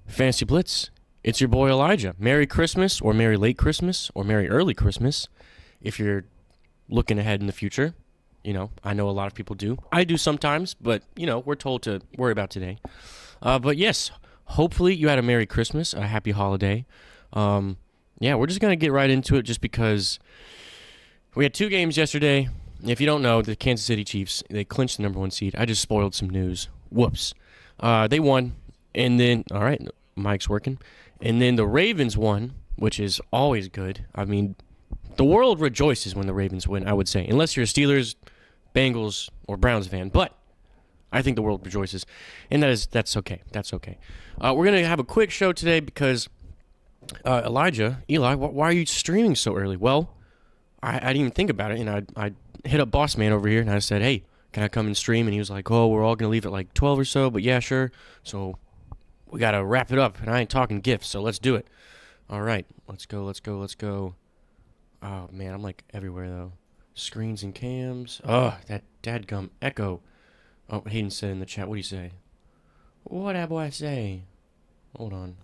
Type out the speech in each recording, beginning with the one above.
Fancy Blitz. It's your boy Elijah. Merry Christmas, or Merry Late Christmas, or Merry Early Christmas, if you're looking ahead in the future. I know a lot of people do. I do sometimes, but, we're told to worry about today. But yes, hopefully you had a Merry Christmas, a Happy Holiday. We're just going to get right into it just because we had two games yesterday. If you don't know, the Kansas City Chiefs, they clinched the number one seed. I just spoiled some news. Whoops. They won, and then, all right, mic's working. And then the Ravens won, which is always good. I mean, the world rejoices when the Ravens win, I would say, unless you're a Steelers, Bengals, or Browns fan. But I think the world rejoices, and that's okay. That's okay. We're going to have a quick show today because, Eli, why are you streaming so early? Well, I didn't even think about it, and I hit up Boss Man over here, and I said, hey, can I come and stream? And he was like, oh, we're all going to leave at like 12 or so, but yeah, sure. So we got to wrap it up, and I ain't talking gifts, so let's do it. All right, let's go. Oh, man, I'm like everywhere, though. Screens and cams. Oh, that dadgum echo. Oh, Hayden said in the chat, what do you say? What that boy say? Hold on.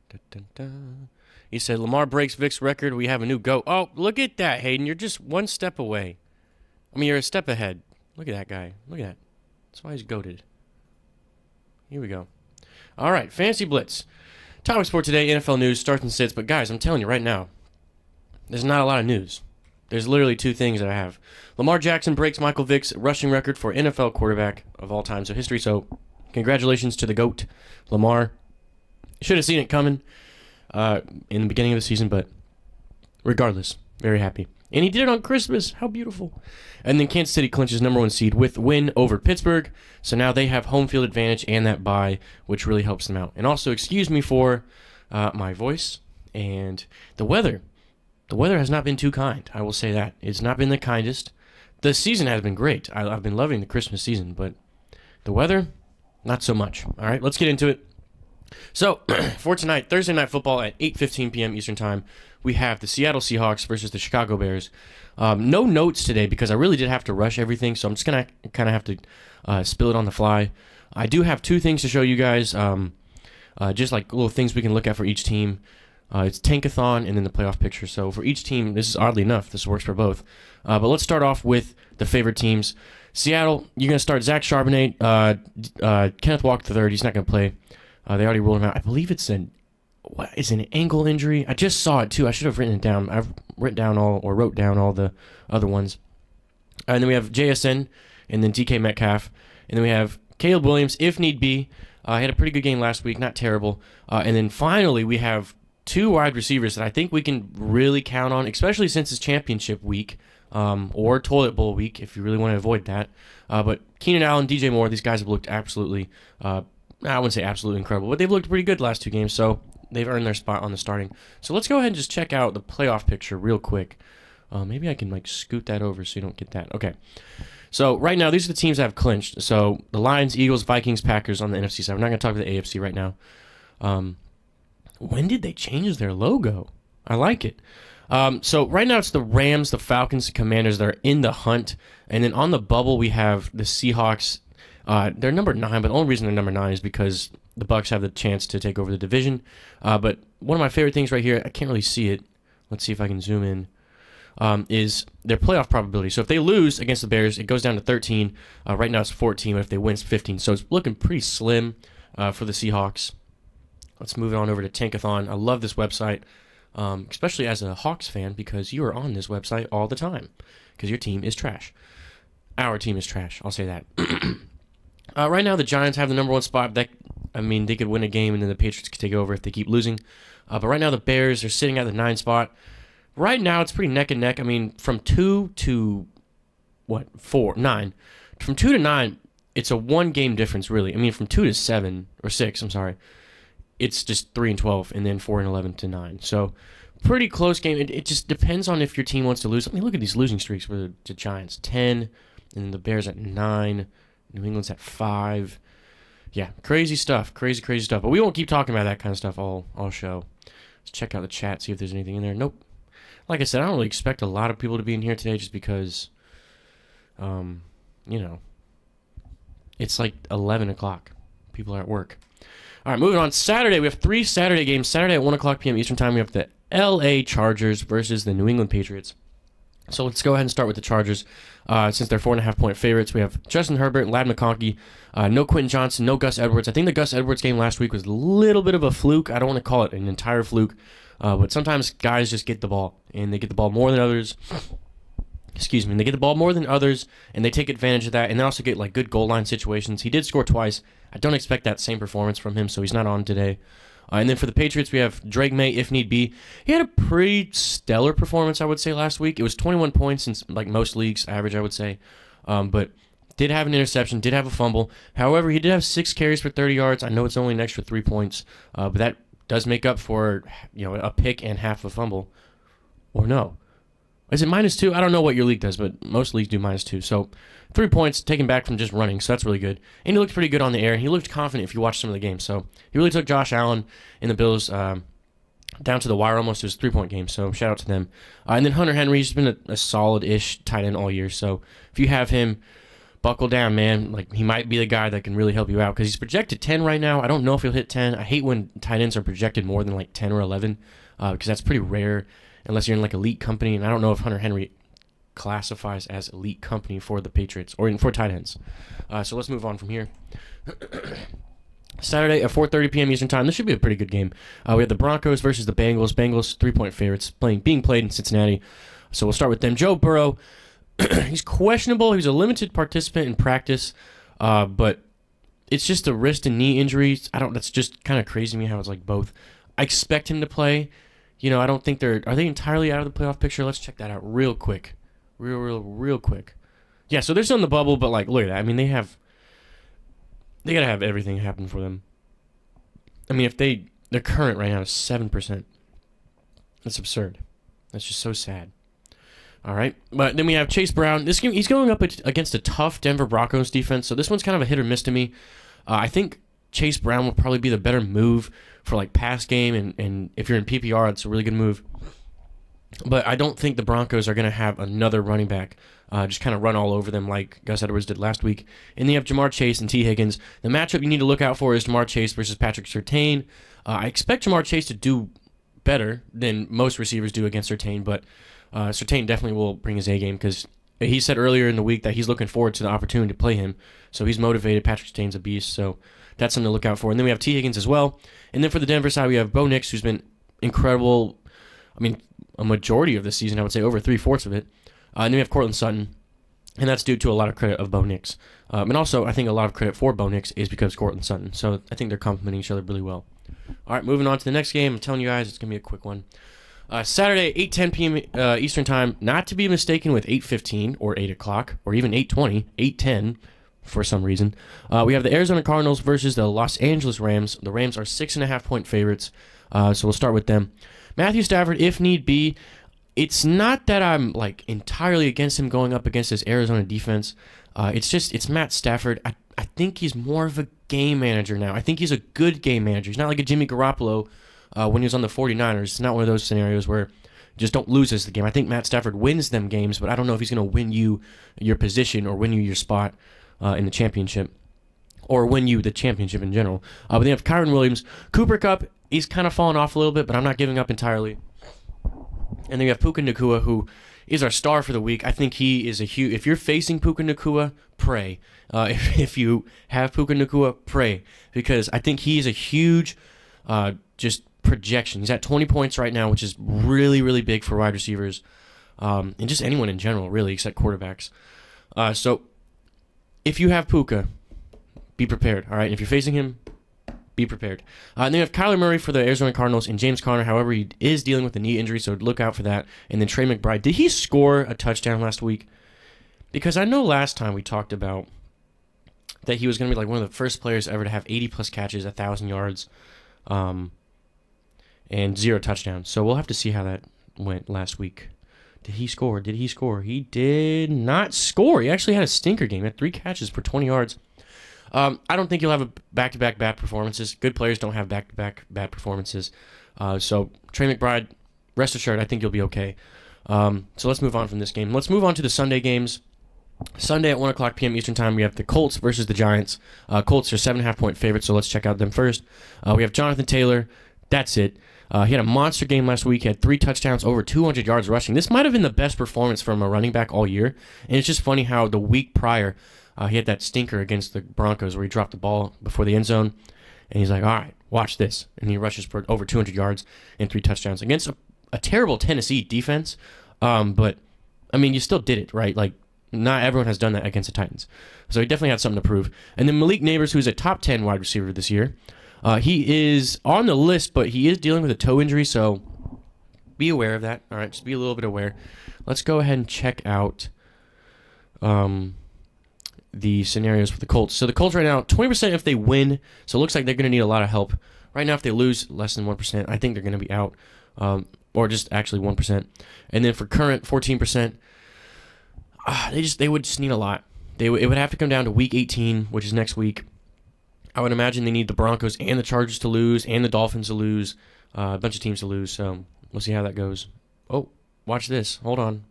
Dun, dun, dun. He said, Lamar breaks Vic's record. We have a new GOAT. Oh, look at that, Hayden. You're just one step away. I mean, you're a step ahead. Look at that guy. Look at that. That's why he's goated. Here we go. All right, Fancy Blitz. Topics for today, NFL news, starts and sits. But, guys, I'm telling you right now, there's not a lot of news. There's literally two things that I have. Lamar Jackson breaks Michael Vick's rushing record for NFL quarterback of all time, so history. So, congratulations to the GOAT, Lamar. Should have seen it coming in the beginning of the season, but regardless, very happy. And he did it on Christmas. How beautiful. And then Kansas City clinches number one seed with win over Pittsburgh. So now they have home field advantage and that bye, which really helps them out. And also, excuse me for my voice and the weather. The weather has not been too kind. I will say that. It's not been the kindest. The season has been great. I've been loving the Christmas season, but the weather, not so much. All right, let's get into it. So, for tonight, Thursday Night Football at 8:15 p.m. Eastern Time, we have the Seattle Seahawks versus the Chicago Bears. No notes today because I really did have to rush everything, so I'm just going to kind of have to spill it on the fly. I do have two things to show you guys, just like little things we can look at for each team. It's Tankathon and then the playoff picture. So for each team, this is oddly enough, this works for both. But let's start off with the favorite teams. Seattle, you're going to start Zach Charbonnet, Kenneth Walker III, he's not going to play. They already ruled him out. I believe it's an ankle injury. I just saw it too. I should have written it down. I've wrote down all the other ones. And then we have JSN, and then DK Metcalf, and then we have Caleb Williams if need be. He had a pretty good game last week, not terrible. And then finally we have two wide receivers that I think we can really count on, especially since it's championship week or toilet bowl week if you really want to avoid that. But Keenan Allen, DJ Moore, these guys have looked absolutely. I wouldn't say absolutely incredible, but they've looked pretty good the last two games, so they've earned their spot on the starting. So let's go ahead and just check out the playoff picture real quick. Maybe I can scoot that over so you don't get that. Okay. So right now, these are the teams that have clinched. So the Lions, Eagles, Vikings, Packers on the NFC side. We're not going to talk about the AFC right now. When did they change their logo? I like it. So right now it's the Rams, the Falcons, the Commanders that are in the hunt. And then on the bubble, we have the Seahawks. They're number 9, but the only reason they're number 9 is because the Bucs have the chance to take over the division. But one of my favorite things right here, I can't really see it. Let's see if I can zoom in. Is their playoff probability. So if they lose against the Bears, it goes down to 13. Right now it's 14, but if they win, it's 15. So it's looking pretty slim for the Seahawks. Let's move on over to Tankathon. I love this website, especially as a Hawks fan, because you are on this website all the time because your team is trash. Our team is trash. I'll say that. Right now, the Giants have the number one spot. They could win a game, and then the Patriots could take over if they keep losing. But right now, the Bears are sitting at the 9 spot. Right now, it's pretty neck and neck. I mean, from 2 to, 9. From 2 to 9, it's a one-game difference, really. I mean, from 2 to 7, or 6, I'm sorry, it's just 3 and 12, and then 4 and 11 to 9. So, pretty close game. It just depends on if your team wants to lose. I mean, look at these losing streaks for the Giants. 10, and then the Bears at 9. New England's at 5. Yeah, crazy stuff. Crazy stuff. But we won't keep talking about that kind of stuff all show. Let's check out the chat, see if there's anything in there. Nope. Like I said, I don't really expect a lot of people to be in here today just because, it's like 11 o'clock. People are at work. All right, moving on. Saturday, we have 3 Saturday games. Saturday at 1 o'clock p.m. Eastern Time, we have the LA Chargers versus the New England Patriots. So let's go ahead and start with the Chargers. Since they're 4.5-point favorites, we have Justin Herbert, Ladd McConkey, no Quentin Johnson, no Gus Edwards. I think the Gus Edwards game last week was a little bit of a fluke. I don't want to call it an entire fluke, but sometimes guys just get the ball, and they get the ball more than others. Excuse me. They get the ball more than others, and they take advantage of that, and they also get like good goal line situations. He did score twice. I don't expect that same performance from him, so he's not on today. And then for the Patriots, we have Drake May, if need be. He had a pretty stellar performance, I would say, last week. It was 21 points in like most leagues, average, I would say. But did have an interception, did have a fumble. However, he did have 6 carries for 30 yards. I know it's only an extra 3 points, but that does make up for a pick and half a fumble. Or no. Is it -2? I don't know what your league does, but most leagues do -2. So 3 points taken back from just running, so that's really good. And he looked pretty good on the air. He looked confident if you watched some of the games. So he really took Josh Allen and the Bills down to the wire almost. It was a 3-point game, so shout out to them. And then Hunter Henry, he's been a solid-ish tight end all year. So if you have him, buckle down, man. Like, he might be the guy that can really help you out because he's projected 10 right now. I don't know if he'll hit 10. I hate when tight ends are projected more than like 10 or 11 because that's pretty rare unless you're in like elite company. And I don't know if Hunter Henry classifies as elite company for the Patriots or for tight ends. So let's move on from here. Saturday at 4:30 p.m. Eastern Time. This should be a pretty good game. We have the Broncos versus the Bengals. Bengals 3-point favorites being played in Cincinnati. So we'll start with them. Joe Burrow, he's questionable. He was a limited participant in practice, but it's just a wrist and knee injuries. That's just kind of crazy to me how it's like both. I expect him to play. I don't think are they entirely out of the playoff picture? Let's check that out real quick. Real quick. Yeah, so they're still in the bubble, but like, look at that. I mean, they gotta have everything happen for them. I mean, if their current right now is 7%. That's absurd. That's just so sad. All right, but then we have Chase Brown. This game, he's going up against a tough Denver Broncos defense, so this one's kind of a hit or miss to me. I think Chase Brown will probably be the better move for like pass game, and if you're in PPR, it's a really good move. But I don't think the Broncos are going to have another running back just kind of run all over them like Gus Edwards did last week. And then you have Jamar Chase and T. Higgins. The matchup you need to look out for is Jamar Chase versus Patrick Surtain. I expect Jamar Chase to do better than most receivers do against Surtain, but Surtain definitely will bring his A game because he said earlier in the week that he's looking forward to the opportunity to play him. So he's motivated. Patrick Surtain's a beast, so that's something to look out for. And then we have T. Higgins as well. And then for the Denver side, we have Bo Nix, who's been incredible. I mean, a majority of the season, I would say, over 3/4 of it. And then we have Cortland Sutton, and that's due to a lot of credit of Bo Nix. And also, I think a lot of credit for Bo Nix is because of Cortland Sutton. So I think they're complementing each other really well. All right, moving on to the next game. I'm telling you guys, it's going to be a quick one. Saturday, 8:10 p.m. Eastern Time, not to be mistaken with 8:15 or 8 o'clock or even 8:20, 8:10 for some reason. We have the Arizona Cardinals versus the Los Angeles Rams. The Rams are 6.5-point favorites, so we'll start with them. Matthew Stafford, if need be, it's not that I'm like entirely against him going up against this Arizona defense. It's Matt Stafford. I think he's more of a game manager now. I think he's a good game manager. He's not like a Jimmy Garoppolo when he was on the 49ers. It's not one of those scenarios where just don't lose us the game. I think Matt Stafford wins them games, but I don't know if he's going to win you your position or win you your spot in the championship or win you the championship in general. But then you have Kyron Williams. Cooper Kupp, he's kind of fallen off a little bit, but I'm not giving up entirely. And then you have Puka Nacua, who is our star for the week. I think he is a huge... If you're facing Puka Nacua, pray. If you have Puka Nacua, pray. Because I think he is a huge just projection. He's at 20 points right now, which is really, really big for wide receivers. And just anyone in general, really, except quarterbacks. So if you have Puka, be prepared. All right, if you're facing him, be prepared. And then you have Kyler Murray for the Arizona Cardinals and James Conner. However, he is dealing with a knee injury, so look out for that. And then Trey McBride. Did he score a touchdown last week? Because I know last time we talked about that he was going to be like one of the first players ever to have 80-plus catches, 1,000 yards, and 0 touchdowns. So we'll have to see how that went last week. Did he score? He did not score. He actually had a stinker game. He had 3 catches for 20 yards. I don't think you'll have a back-to-back bad performances. Good players don't have back-to-back bad performances. So Trey McBride, rest assured, I think you'll be okay. So let's move on from this game. Let's move on to the Sunday games. Sunday at 1 o'clock p.m. Eastern Time, we have the Colts versus the Giants. Colts are 7.5-point favorites, so let's check out them first. We have Jonathan Taylor. That's it. He had a monster game last week. He had 3 touchdowns, over 200 yards rushing. This might have been the best performance from a running back all year. And it's just funny how the week prior, he had that stinker against the Broncos where he dropped the ball before the end zone. And he's like, all right, watch this. And he rushes for over 200 yards and 3 touchdowns against a terrible Tennessee defense. But, I mean, you still did it, right? Like, not everyone has done that against the Titans. So he definitely had something to prove. And then Malik Neighbors, who's a top 10 wide receiver this year. He is on the list, but he is dealing with a toe injury, so be aware of that. All right, just be a little bit aware. Let's go ahead and check out the scenarios for the Colts. So the Colts right now, 20% if they win, so it looks like they're going to need a lot of help. Right now, if they lose less than 1%, I think they're going to be out, or just actually 1%. And then for current, 14%, they would just need a lot. It would have to come down to Week 18, which is next week. I would imagine they need the Broncos and the Chargers to lose and the Dolphins to lose, a bunch of teams to lose, so we'll see how that goes. Oh, watch this. Hold on.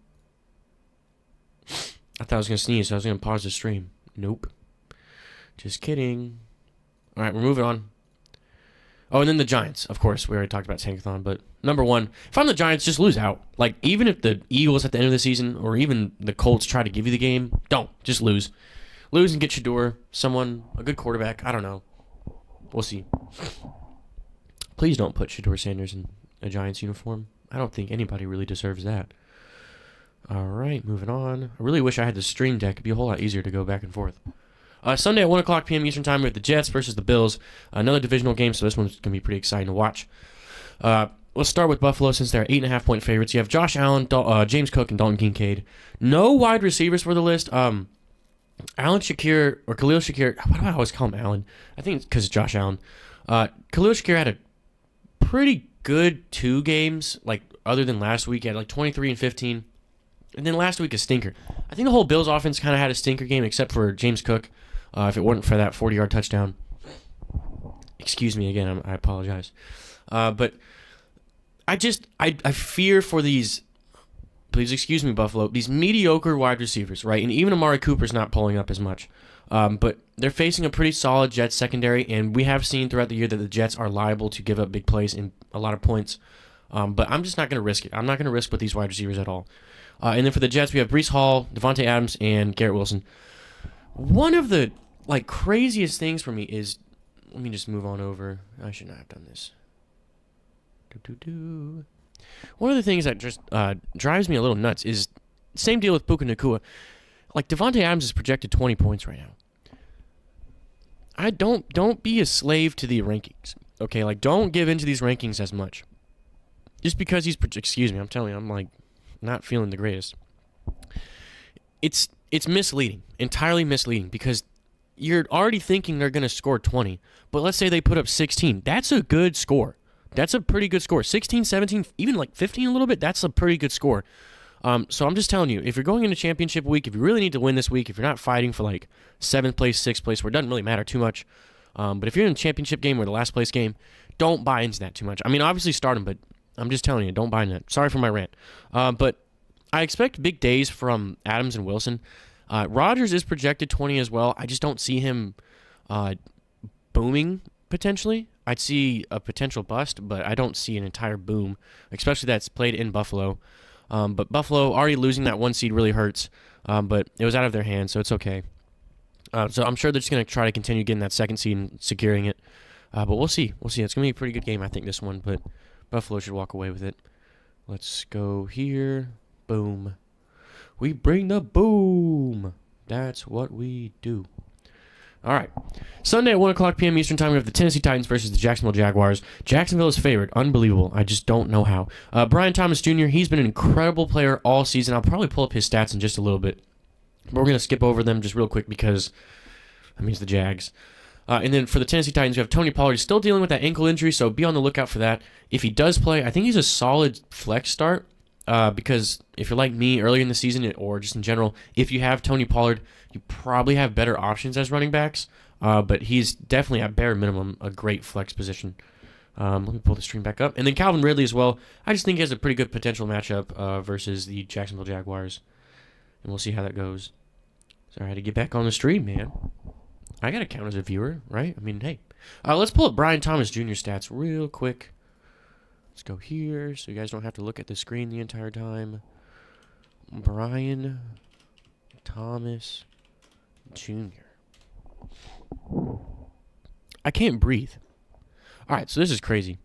I thought I was going to sneeze, so I was going to pause the stream. Nope. Just kidding. All right, we're moving on. Oh, and then the Giants, of course. We already talked about Tankathon, but number one, if I'm the Giants, just lose out. Like, even if the Eagles at the end of the season or even the Colts try to give you the game, don't. Just lose. Lose and get Shador, a good quarterback. I don't know. We'll see. Please don't put Shador Sanders in a Giants uniform. I don't think anybody really deserves that. All right, moving on. I really wish I had the stream deck. It'd be a whole lot easier to go back and forth. Sunday at 1 o'clock p.m. Eastern Time, we have the Jets versus the Bills. Another divisional game, so this one's going to be pretty exciting to watch. Let's start with Buffalo since they're 8.5-point favorites. You have Josh Allen, James Cook, and Dalton Kincaid. No wide receivers for the list. Khalil Shakir, why do I always call him Allen? I think it's because it's Josh Allen. Khalil Shakir had a pretty good 2 games, like other than last week. He had like 23 and 15. And then last week a stinker. I think the whole Bills offense kind of had a stinker game except for James Cook, if it weren't for that 40-yard touchdown. Excuse me again, I apologize. But I fear for these... Please excuse me, Buffalo. These mediocre wide receivers, right? And even Amari Cooper's not pulling up as much. But they're facing a pretty solid Jets secondary, and we have seen throughout the year that the Jets are liable to give up big plays and a lot of points. But I'm just not going to risk it. I'm not going to risk with these wide receivers at all. And then for the Jets, we have Breece Hall, Devontae Adams, and Garrett Wilson. One of the craziest things for me is... Let me just move on over. I should not have done this. One of the things that just drives me a little nuts is same deal with Puka Nacua. Like, Devontae Adams is projected 20 points right now. I don't be a slave to the rankings. Okay, like, don't give into these rankings as much. Just because he's excuse me, I'm telling you, I'm like not feeling the greatest. It's misleading, entirely misleading, because you're already thinking they're going to score 20, but let's say they put up 16. That's a good score. That's a pretty good score. 16, 17, even like 15 a little bit, that's a pretty good score. So I'm just telling you, if you're going into championship week, if you really need to win this week, if you're not fighting for like 7th place, 6th place, where it doesn't really matter too much, but if you're in a championship game or the last place game, don't buy into that too much. I mean, obviously start them, but I'm just telling you, don't buy into that. Sorry for my rant. But I expect big days from Adams and Wilson. Rodgers is projected 20 as well. I just don't see him booming potentially. I'd see a potential bust, but I don't see an entire boom, especially that's played in Buffalo. But Buffalo already losing that 1 seed really hurts, but it was out of their hands, so it's okay. So I'm sure they're just going to try to continue getting that 2nd seed and securing it. But we'll see. We'll see. It's going to be a pretty good game, I think, this one, but Buffalo should walk away with it. Let's go here. Boom. We bring the boom. That's what we do. All right. Sunday at 1 o'clock p.m. Eastern Time, we have the Tennessee Titans versus the Jacksonville Jaguars. Jacksonville is favored. Unbelievable. I just don't know how. Brian Thomas Jr., he's been an incredible player all season. I'll probably pull up his stats in just a little bit. But we're going to skip over them just real quick because that means the Jags. And then for the Tennessee Titans, you have Tony Pollard. He's still dealing with that ankle injury, so be on the lookout for that. If he does play, I think he's a solid flex start because if you're like me earlier in the season or just in general, if you have Tony Pollard, you probably have better options as running backs, but he's definitely at bare minimum a great flex position. Let me pull the stream back up. And then Calvin Ridley as well. I just think he has a pretty good potential matchup versus the Jacksonville Jaguars, and we'll see how that goes. Sorry, I had to get back on the stream, man. I gotta count as a viewer, right? I mean, hey. Let's pull up Brian Thomas Jr. stats real quick. Let's go here so you guys don't have to look at the screen the entire time. Brian Thomas Jr. I can't breathe. All right, so this is crazy.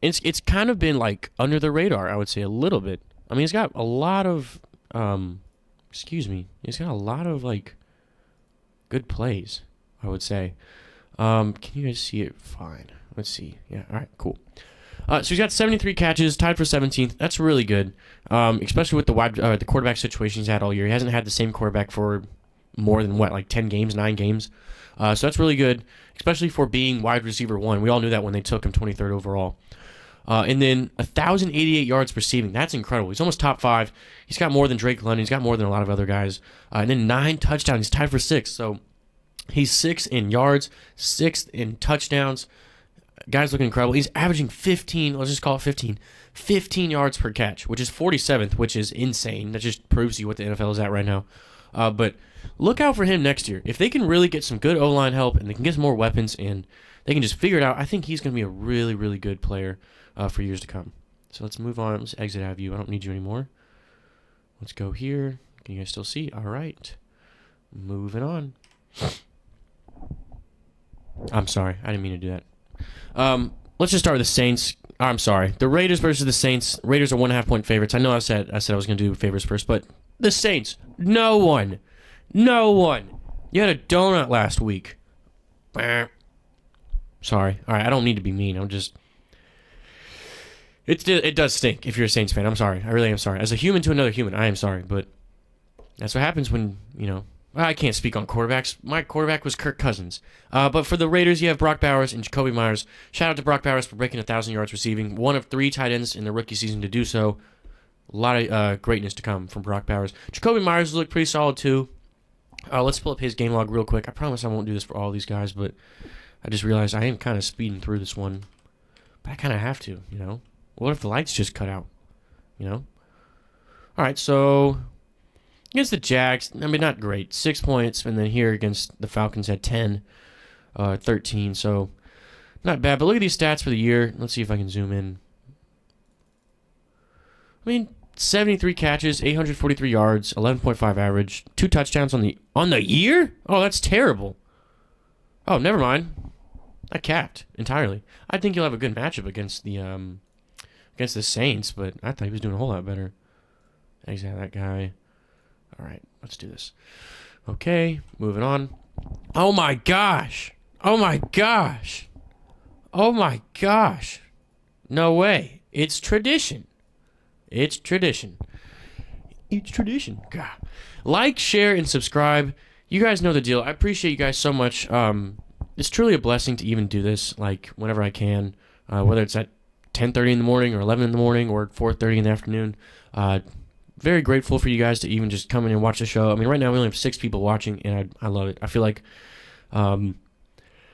It's kind of been like under the radar, I would say, a little bit. I mean, he's got a lot of he's got a lot of like good plays, I would say. Can you guys see it? Fine. Let's see. Yeah. All right. Cool. So he's got 73 catches, tied for 17th. That's really good, especially with the quarterback situation he's had all year. He hasn't had the same quarterback for more than like 10 games, 9 games. So that's really good, especially for being wide receiver 1. We all knew that when they took him 23rd overall. And then 1,088 yards receiving. That's incredible. He's almost top 5. He's got more than Drake London. He's got more than a lot of other guys. And then 9 touchdowns. He's tied for 6th. So he's 6th in yards, 6th in touchdowns. Guy's looking incredible. He's averaging 15, let's just call it 15 yards per catch, which is 47th, which is insane. That just proves to you what the NFL is at right now. But look out for him next year. If they can really get some good O-line help and they can get some more weapons and they can just figure it out, I think he's going to be a really, really good player for years to come. So let's move on. Let's exit out of you. I don't need you anymore. Let's go here. Can you guys still see? All right. Moving on. I'm sorry. I didn't mean to do that. Let's just start with the Saints. I'm sorry. The Raiders versus the Saints. Raiders are 1.5 point favorites. I know I said I was going to do favorites first, but the Saints, no one. You had a donut last week. Sorry. All right, I don't need to be mean. I'm just... It does stink if you're a Saints fan. I'm sorry. I really am sorry. As a human to another human, I am sorry, but that's what happens when, I can't speak on quarterbacks. My quarterback was Kirk Cousins. But for the Raiders, you have Brock Bowers and Jacoby Myers. Shout out to Brock Bowers for breaking 1,000 yards receiving. One of 3 tight ends in the rookie season to do so. A lot of greatness to come from Brock Bowers. Jacoby Myers looked pretty solid too. Let's pull up his game log real quick. I promise I won't do this for all these guys, but I just realized I am kind of speeding through this one. But I kind of have to, What if the lights just cut out, All right, so... Against the Jags, I mean, not great. 6 points, and then here against the Falcons at 10, 13, so not bad. But look at these stats for the year. Let's see if I can zoom in. I mean, 73 catches, 843 yards, 11.5 average, 2 touchdowns on the year? Oh, that's terrible. Oh, never mind. I capped entirely. I think he'll have a good matchup against the Saints, but I thought he was doing a whole lot better. Exit that guy. All right, let's do this. Okay, moving on. Oh my gosh. No way. It's tradition. God. Like, share, and subscribe. You guys know the deal. I appreciate you guys so much. It's truly a blessing to even do this, like, whenever I can, whether it's at 10:30 in the morning or 11 in the morning or 4:30 in the afternoon. Very grateful for you guys to even just come in and watch the show. I mean, right now we only have 6 people watching, and I love it. I feel like I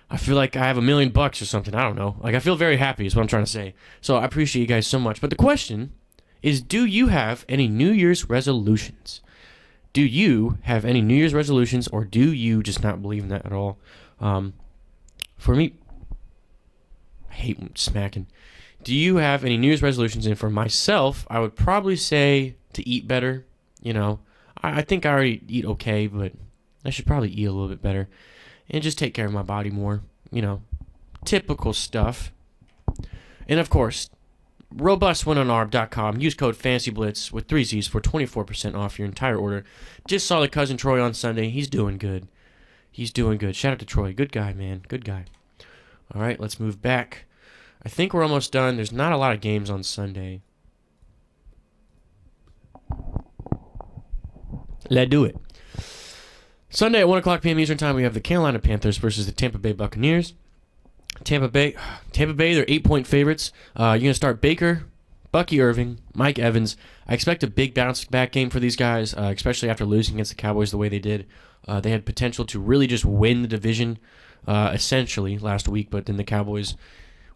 have $1 million or something. I don't know. Like, I feel very happy is what I'm trying to say. So I appreciate you guys so much. But the question is, do you have any New Year's resolutions? Do you have any New Year's resolutions, or do you just not believe in that at all? For me, I hate smacking. Do you have any New Year's resolutions? And for myself, I would probably say to eat better. I think I already eat okay, but I should probably eat a little bit better and just take care of my body more. Typical stuff. And of course, robustwinonarb.com. Use code FANCYBLITZ with 3 Z's for 24% off your entire order. Just saw the cousin Troy on Sunday. He's doing good. Shout out to Troy. Good guy, man. Good guy. All right, let's move back. I think we're almost done. There's not a lot of games on Sunday. Let's do it. Sunday at 1 o'clock p.m. Eastern Time, we have the Carolina Panthers versus the Tampa Bay Buccaneers. Tampa Bay, they're 8-point favorites. You're going to start Baker, Bucky Irving, Mike Evans. I expect a big bounce-back game for these guys, especially after losing against the Cowboys the way they did. They had potential to really just win the division, essentially, last week, but then the Cowboys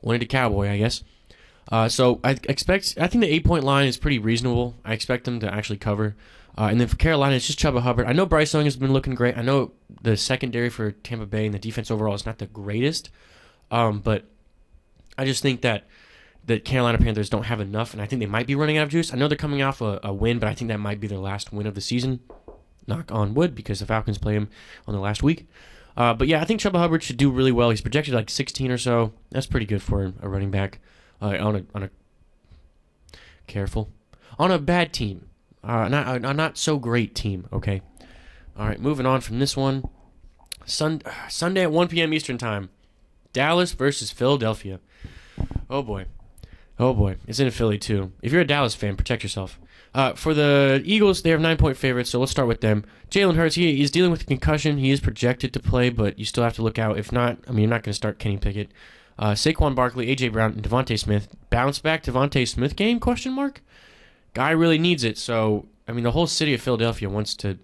wanted to cowboy, I guess. So I think the 8-point line is pretty reasonable. I expect them to actually cover. And then for Carolina, it's just Chuba Hubbard. I know Bryce Young has been looking great. I know the secondary for Tampa Bay and the defense overall is not the greatest. But I just think that the Carolina Panthers don't have enough, and I think they might be running out of juice. I know they're coming off a win, but I think that might be their last win of the season. Knock on wood, because the Falcons play him on the last week. But yeah, I think Chuba Hubbard should do really well. He's projected like 16 or so. That's pretty good for a running back on a bad team. Not so great team, okay? All right, moving on from this one. Sunday at 1 p.m. Eastern Time. Dallas versus Philadelphia. Oh, boy. It's in Philly, too. If you're a Dallas fan, protect yourself. For the Eagles, they have 9-point favorites, so let's start with them. Jalen Hurts, he is dealing with a concussion. He is projected to play, but you still have to look out. If not, you're not going to start Kenny Pickett. Saquon Barkley, A.J. Brown, and Devontae Smith. Bounce back Devontae Smith game, question mark? Guy really needs it, so, the whole city of Philadelphia wants to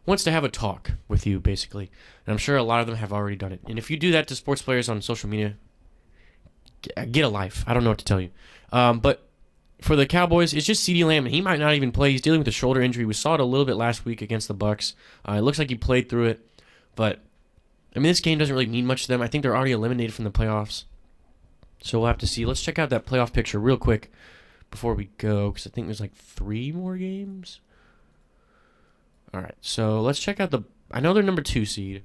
have a talk with you, basically. And I'm sure a lot of them have already done it. And if you do that to sports players on social media, get a life. I don't know what to tell you. But for the Cowboys, it's just CeeDee Lamb, and he might not even play. He's dealing with a shoulder injury. We saw it a little bit last week against the Bucs. It looks like he played through it. But, this game doesn't really mean much to them. I think they're already eliminated from the playoffs. So we'll have to see. Let's check out that playoff picture real quick before we go, because I think there's like 3 more games. All right, so let's check out I know they're number 2 seed.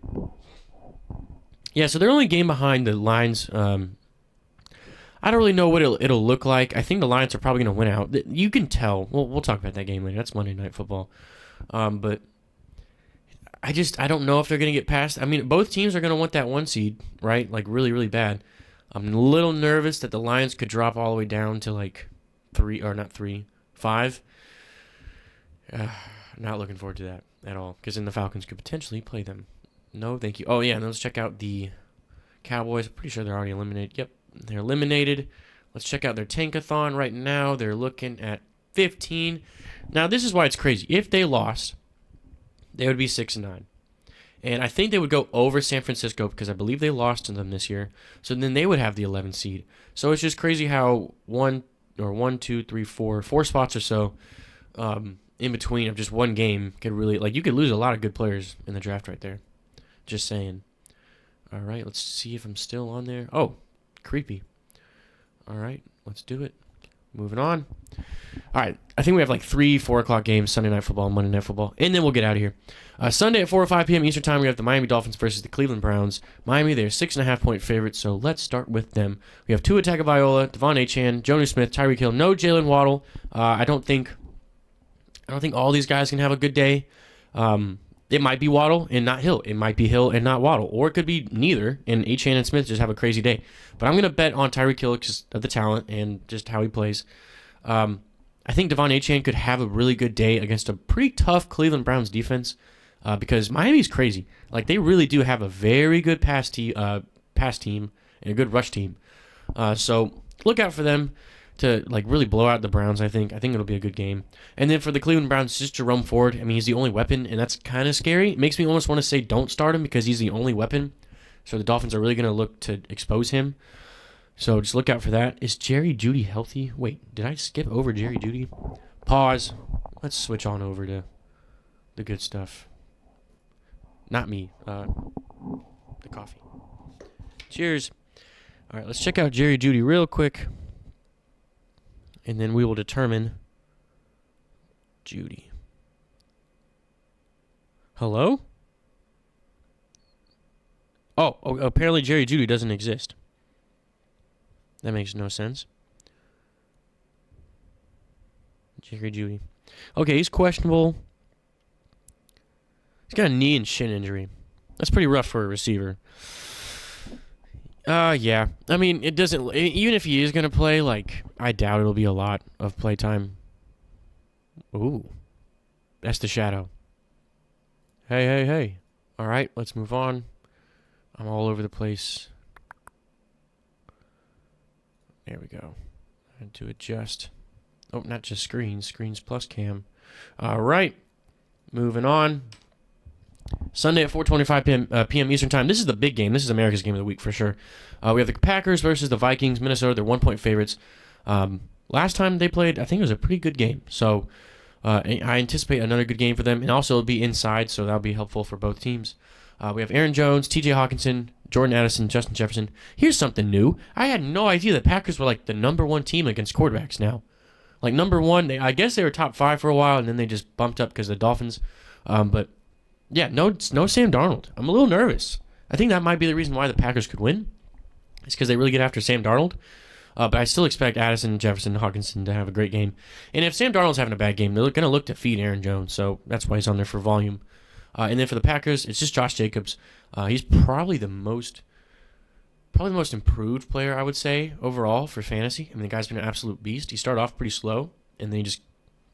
Yeah, so they're only a game behind the Lions. I don't really know what it'll look like. I think the Lions are probably going to win out. You can tell. We'll talk about that game later. That's Monday Night Football. But I don't know if they're going to get past. Both teams are going to want that 1 seed, right? Like really, really bad. I'm a little nervous that the Lions could drop all the way down to like 5. Not looking forward to that at all, because then the Falcons could potentially play them. No, thank you. Oh, yeah, and let's check out the Cowboys. I'm pretty sure they're already eliminated. Yep, they're eliminated. Let's check out their tankathon right now. They're looking at 15. Now, this is why it's crazy. If they lost, they would be 6-9. And I think they would go over San Francisco, because I believe they lost to them this year. So then they would have the 11th seed. So it's just crazy how 4 spots or so in between of just one game could really, you could lose a lot of good players in the draft right there. Just saying. All right, let's see if I'm still on there. Oh, creepy. All right, let's do it. Moving on. All right, I think we have 3 4 o'clock games, Sunday Night Football, Monday Night Football, and then we'll get out of here. Sunday at 4 or 5 p.m. Eastern Time, we have the Miami Dolphins versus the Cleveland Browns. Miami, they're 6.5-point favorites, so let's start with them. We have Tua Tagovailoa, Devon Achane, Jonnu Smith, Tyreek Hill, no Jalen Waddle. I don't think all these guys can have a good day. It might be Waddle and not Hill. It might be Hill and not Waddle. Or it could be neither, and Achane and Smith just have a crazy day. But I'm going to bet on Tyreek Hill because of the talent and just how he plays. I think Devon Achane could have a really good day against a pretty tough Cleveland Browns defense because Miami's crazy. They really do have a very good pass team and a good rush team. So look out for them to really blow out the Browns. I think it'll be a good game. And then for the Cleveland Browns, it's just Jerome Ford. He's the only weapon, and that's kind of scary. It makes me almost want to say don't start him because he's the only weapon. So the Dolphins are really going to look to expose him. So just look out for that. Is Jerry Jeudy healthy? Wait, did I skip over Jerry Jeudy? Pause. Let's switch on over to the good stuff. Not me. The coffee. Cheers. All right, let's check out Jerry Jeudy real quick. And then we will determine Jeudy. Hello? Oh, apparently Jerry Jeudy doesn't exist. That makes no sense. Jerry Jeudy. Okay, he's questionable. He's got a knee and shin injury. That's pretty rough for a receiver. Yeah. It doesn't... Even if he is going to play, I doubt it'll be a lot of playtime. Ooh. That's the shadow. Hey. All right, let's move on. I'm all over the place. There we go. I had to adjust. Oh, not just screens. Screens plus cam. All right. Moving on. Sunday at 4:25 p.m. Eastern Time. This is the big game. This is America's game of the week for sure. We have the Packers versus the Vikings. Minnesota, they're 1-point favorites. Last time they played, I think it was a pretty good game. So I anticipate another good game for them. And also it'll be inside, so that'll be helpful for both teams. We have Aaron Jones, T.J. Hawkinson, Jordan Addison, Justin Jefferson. Here's something new. I had no idea the Packers were like the number one team against quarterbacks now. Like number one, I guess they were top 5 for a while, and then they just bumped up because of the Dolphins. But yeah, no Sam Darnold. I'm a little nervous. I think that might be the reason why the Packers could win. It's because they really get after Sam Darnold. But I still expect Addison, Jefferson, and Hawkinson to have a great game. And if Sam Darnold's having a bad game, they're going to look to feed Aaron Jones. So that's why he's on there for volume. And then for the Packers, it's just Josh Jacobs. He's probably the most improved player, I would say, overall for fantasy. I mean, the guy's been an absolute beast. He started off pretty slow, and then he just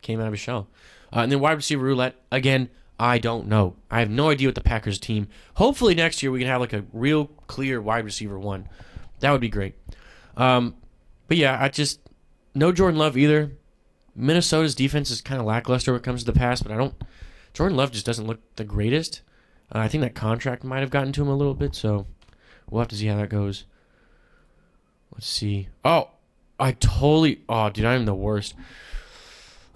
came out of his shell. And then wide receiver roulette, again, I don't know. I have no idea what the Packers team. Hopefully next year we can have like a real clear wide receiver one. That would be great. But yeah, no Jordan Love either. Minnesota's defense is kind of lackluster when it comes to the pass, but Jordan Love just doesn't look the greatest. I think that contract might have gotten to him a little bit, so we'll have to see how that goes. Let's see. Oh, dude, I'm the worst.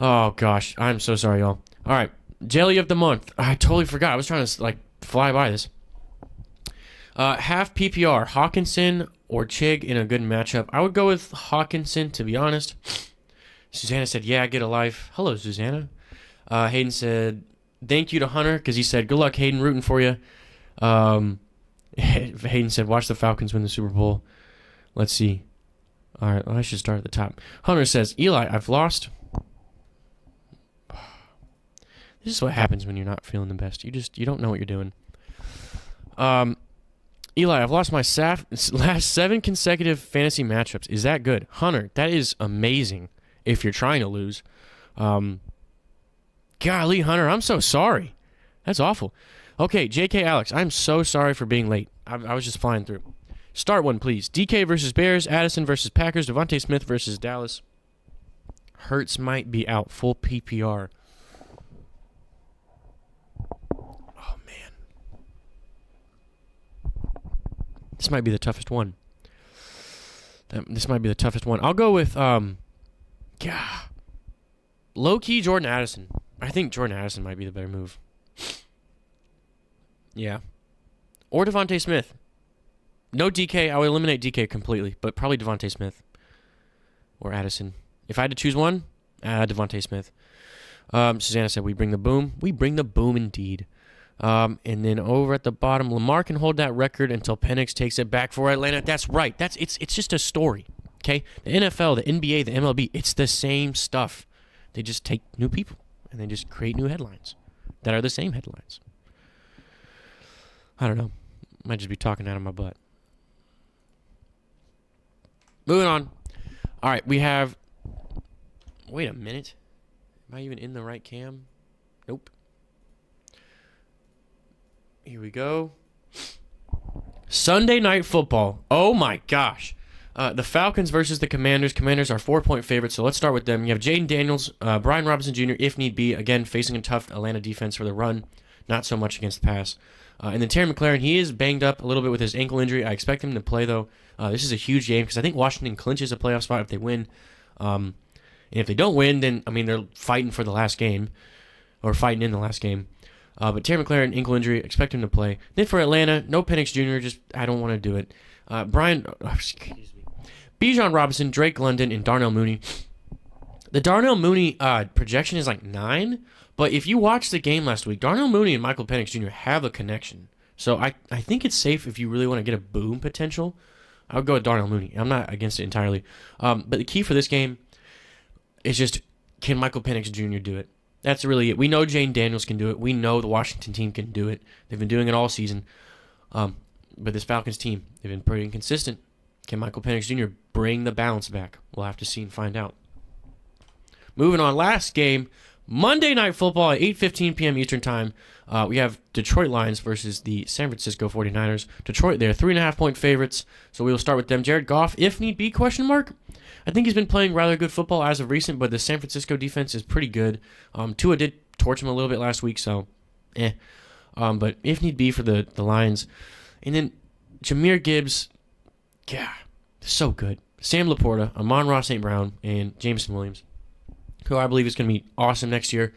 Oh, gosh. I'm so sorry, y'all. All right. Jelly of the month. I totally forgot. I was trying to, fly by this. Half PPR. Hawkinson or Chig in a good matchup. I would go with Hawkinson, to be honest. Susanna said, yeah, get a life. Hello, Susanna. Hayden said, thank you to Hunter, because he said, good luck, Hayden, rooting for you. Hayden said, watch the Falcons win the Super Bowl. Let's see. All right, well, I should start at the top. Hunter says, Eli, I've lost. This is what happens when you're not feeling the best. You don't know what you're doing. Eli, I've lost my last 7 consecutive fantasy matchups. Is that good? Hunter, that is amazing if you're trying to lose. Golly, Hunter, I'm so sorry. That's awful. Okay, JK Alex, I'm so sorry for being late. I was just flying through. Start one, please. DK versus Bears, Addison versus Packers, Devontae Smith versus Dallas. Hurts might be out. Full PPR. Oh, man. This might be the toughest one. I'll go with, low-key Jordan Addison. I think Jordan Addison might be the better move. Yeah. Or Devontae Smith. No DK. I would eliminate DK completely, but probably Devontae Smith or Addison. If I had to choose one, Devontae Smith. Susanna said, we bring the boom. We bring the boom indeed. And then over at the bottom, Lamar can hold that record until Penix takes it back for Atlanta. That's right. It's just a story. Okay? The NFL, the NBA, the MLB, it's the same stuff. They just take new people and they just create new headlines that are the same headlines. I don't know. Might just be talking out of my butt. Moving on. All right, we have... Wait a minute. Am I even in the right cam? Nope. Here we go. Sunday Night Football. Oh, my gosh. The Falcons versus the Commanders. Commanders are 4-point favorites, so let's start with them. You have Jaden Daniels, Brian Robinson Jr., if need be, again, facing a tough Atlanta defense for the run. Not so much against the pass. And then Terry McLaurin, he is banged up a little bit with his ankle injury. I expect him to play, though. This is a huge game because I think Washington clinches a playoff spot if they win. And if they don't win, then, I mean, they're fighting for the last game or fighting in the last game. But Terry McLaurin, ankle injury, expect him to play. Then for Atlanta, no Penix Jr., I don't want to do it. Bijan Robinson, Drake London, and Darnell Mooney. The Darnell Mooney projection is like 9, but if you watch the game last week, Darnell Mooney and Michael Penix Jr. have a connection. So I think it's safe if you really want to get a boom potential. I would go with Darnell Mooney. I'm not against it entirely. But the key for this game is just, can Michael Penix Jr. do it? That's really it. We know Jane Daniels can do it. We know the Washington team can do it. They've been doing it all season. But this Falcons team, they've been pretty inconsistent. Can Michael Penix Jr. bring the balance back? We'll have to see and find out. Moving on, last game, Monday Night Football at 8:15 p.m. Eastern Time. We have Detroit Lions versus the San Francisco 49ers. Detroit, they're 3.5-point favorites, so we will start with them. Jared Goff, if need be, question mark. I think he's been playing rather good football as of recent, but the San Francisco defense is pretty good. Tua did torch him a little bit last week, so But if need be for the Lions. And then Jahmyr Gibbs, yeah, so good. Sam Laporta, Amon-Ra St. Brown, and Jameson Williams, who I believe is going to be awesome next year.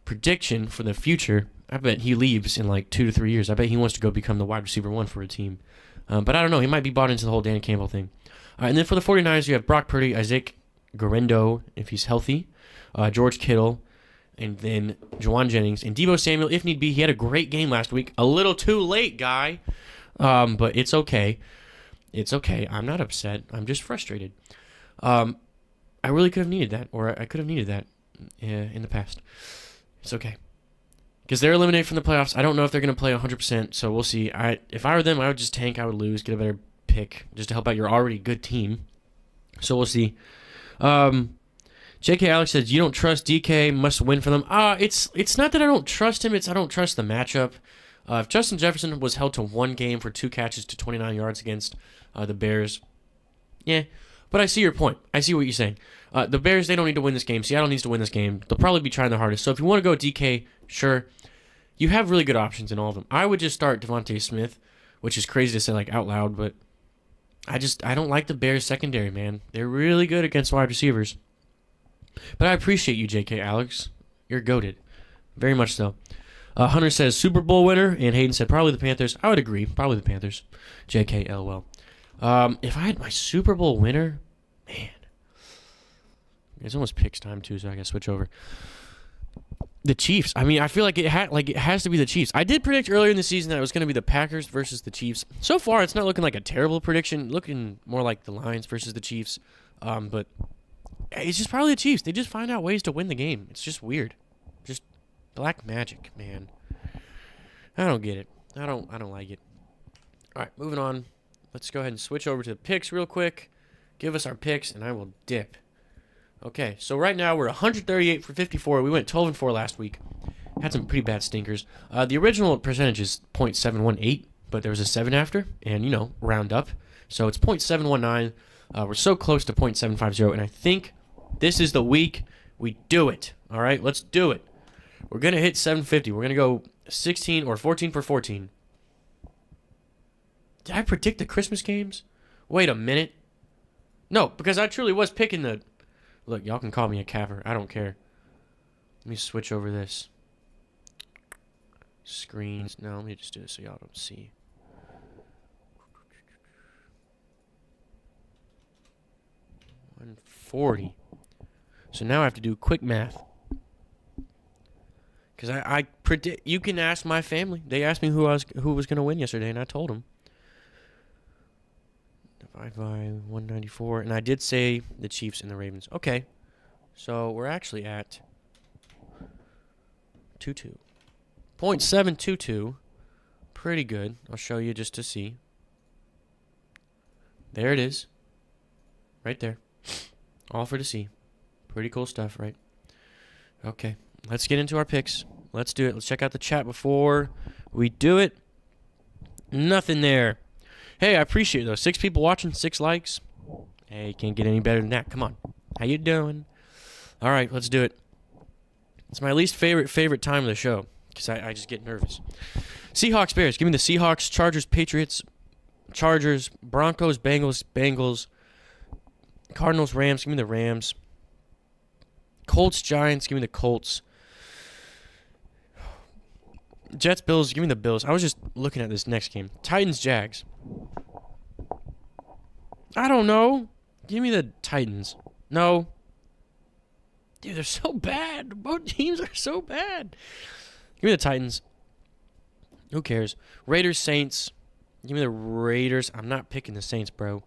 Prediction for the future, I bet he leaves in like 2 to 3 years. I bet he wants to go become the wide receiver 1 for a team. But I don't know. He might be bought into the whole Dan Campbell thing. And then for the 49ers, you have Brock Purdy, Isaac Guerendo, if he's healthy, George Kittle, and then Juwan Jennings. And DEEBO Samuel, if need be. He had a great game last week. A little too late, guy. But it's okay. It's okay. I'm not upset. I'm just frustrated. I really could have needed that, or I could have needed that in the past. It's okay. Because they're eliminated from the playoffs. I don't know if they're going to play 100%, so we'll see. If I were them, I would just tank. I would lose, get a better pick, just to help out your already good team. So we'll see. J.K. Alex says, you don't trust DK, must win for them. It's not that I don't trust him, it's I don't trust the matchup. If Justin Jefferson was held to 1 game for 2 catches to 29 yards against the Bears, yeah. But I see your point. I see what you're saying. The Bears, they don't need to win this game. Seattle needs to win this game. They'll probably be trying their hardest. So if you want to go DK, sure. You have really good options in all of them. I would just start Devontae Smith, which is crazy to say like out loud, but I don't like the Bears secondary, man. They're really good against wide receivers. But I appreciate you, J.K. Alex. You're goated. Very much so. Hunter says Super Bowl winner, and Hayden said probably the Panthers. I would agree. Probably the Panthers. J.K. LOL. If I had my Super Bowl winner, man. It's almost picks time too, so I gotta switch over. The Chiefs. I mean, I feel like it has to be the Chiefs. I did predict earlier in the season that it was going to be the Packers versus the Chiefs. So far, it's not looking like a terrible prediction. Looking more like the Lions versus the Chiefs. But it's just probably the Chiefs. They just find out ways to win the game. It's just weird. Just black magic, man. I don't get it. I don't like it. All right, moving on. Let's go ahead and switch over to the picks real quick. Give us our picks, and I will dip. Okay, so right now we're 138 for 54. We went 12 and 4 last week. Had some pretty bad stinkers. The original percentage is .718, but there was a 7 after, and, round up. So it's .719. We're so close to .750, and I think this is the week we do it. All right, let's do it. We're going to hit 750. We're going to go 16 or 14 for 14. Did I predict the Christmas games? Wait a minute. No, because I truly was picking the... Look, y'all can call me a capper. I don't care. Let me switch over this. Screens. No, let me just do this so y'all don't see. $140. So now I have to do quick math. Because I predict... You can ask my family. They asked me who was going to win yesterday, and I told them. Divide by 194. And I did say the Chiefs and the Ravens. Okay. So we're actually at 2-2. .722. Pretty good. I'll show you just to see. There it is. Right there. All for to see. Pretty cool stuff, right? Okay. Let's get into our picks. Let's do it. Let's check out the chat before we do it. Nothing there. Hey, I appreciate those. 6 people watching, 6 likes. Hey, can't get any better than that. Come on. How you doing? All right, let's do it. It's my least favorite time of the show because I just get nervous. Seahawks, Bears. Give me the Seahawks. Chargers, Patriots. Chargers. Broncos, Bengals. Cardinals, Rams. Give me the Rams. Colts, Giants. Give me the Colts. Jets, Bills. Give me the Bills. I was just looking at this next game. Titans, Jags. I don't know. Give me the Titans. No. Dude, they're so bad. Both teams are so bad. Give me the Titans. Who cares? Raiders, Saints. Give me the Raiders. I'm not picking the Saints, bro.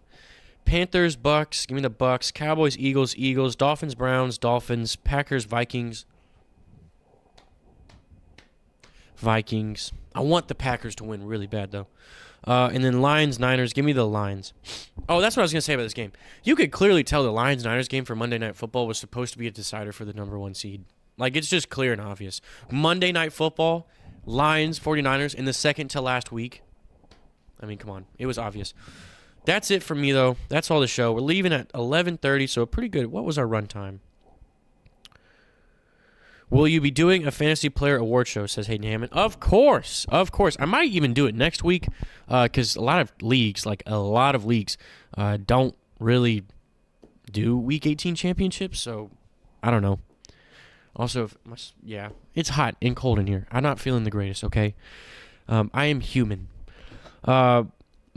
Panthers, Bucks. Give me the Bucks. Cowboys, Eagles. Dolphins, Browns. Dolphins. Packers, Vikings. I want the Packers to win really bad, though. And then Lions, Niners. Give me the Lions. Oh, that's what I was going to say about this game. You could clearly tell the Lions-Niners game for Monday Night Football was supposed to be a decider for the number 1 seed. Like, it's just clear and obvious. Monday Night Football, Lions, 49ers, in the second to last week. I mean, come on. It was obvious. That's it for me, though. That's all the show. We're leaving at 11:30, so pretty good. What was our run time? Will you be doing a fantasy player award show, says Hayden Hammond? Of course. Of course. I might even do it next week because a lot of leagues, don't really do Week 18 championships, so I don't know. Also, it's hot and cold in here. I'm not feeling the greatest, okay? I am human. But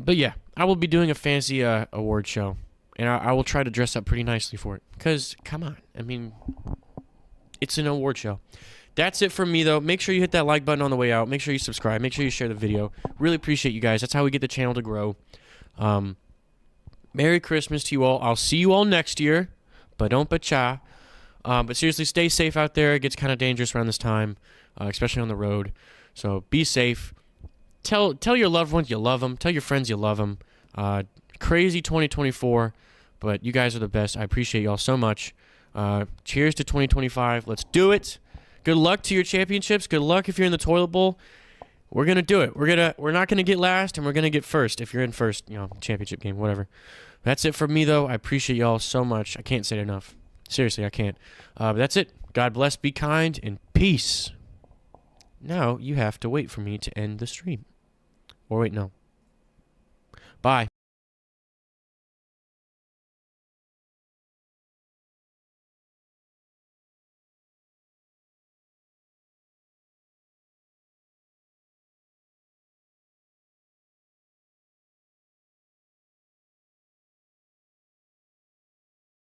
yeah, I will be doing a fantasy award show, and I will try to dress up pretty nicely for it because, come on, I mean, it's an award show. That's it from me, though. Make sure you hit that like button on the way out. Make sure you subscribe. Make sure you share the video. Really appreciate you guys. That's how we get the channel to grow. Merry Christmas to you all. I'll see you all next year. Ba-dum ba-cha. But seriously, stay safe out there. It gets kind of dangerous around this time, especially on the road. So be safe. Tell your loved ones you love them. Tell your friends you love them. Crazy 2024, but you guys are the best. I appreciate y'all so much. Cheers to 2025. Let's do it. Good luck to your championships. Good luck if you're in the toilet bowl. We're gonna do it. We're not gonna get last, and we're gonna get first. If you're in first, championship game, whatever. That's it from me, though. I appreciate y'all so much. I can't say it enough. Seriously, I can't. But that's it. God bless, be kind, and peace. Now you have to wait for me to end the stream. Or wait, no. Bye.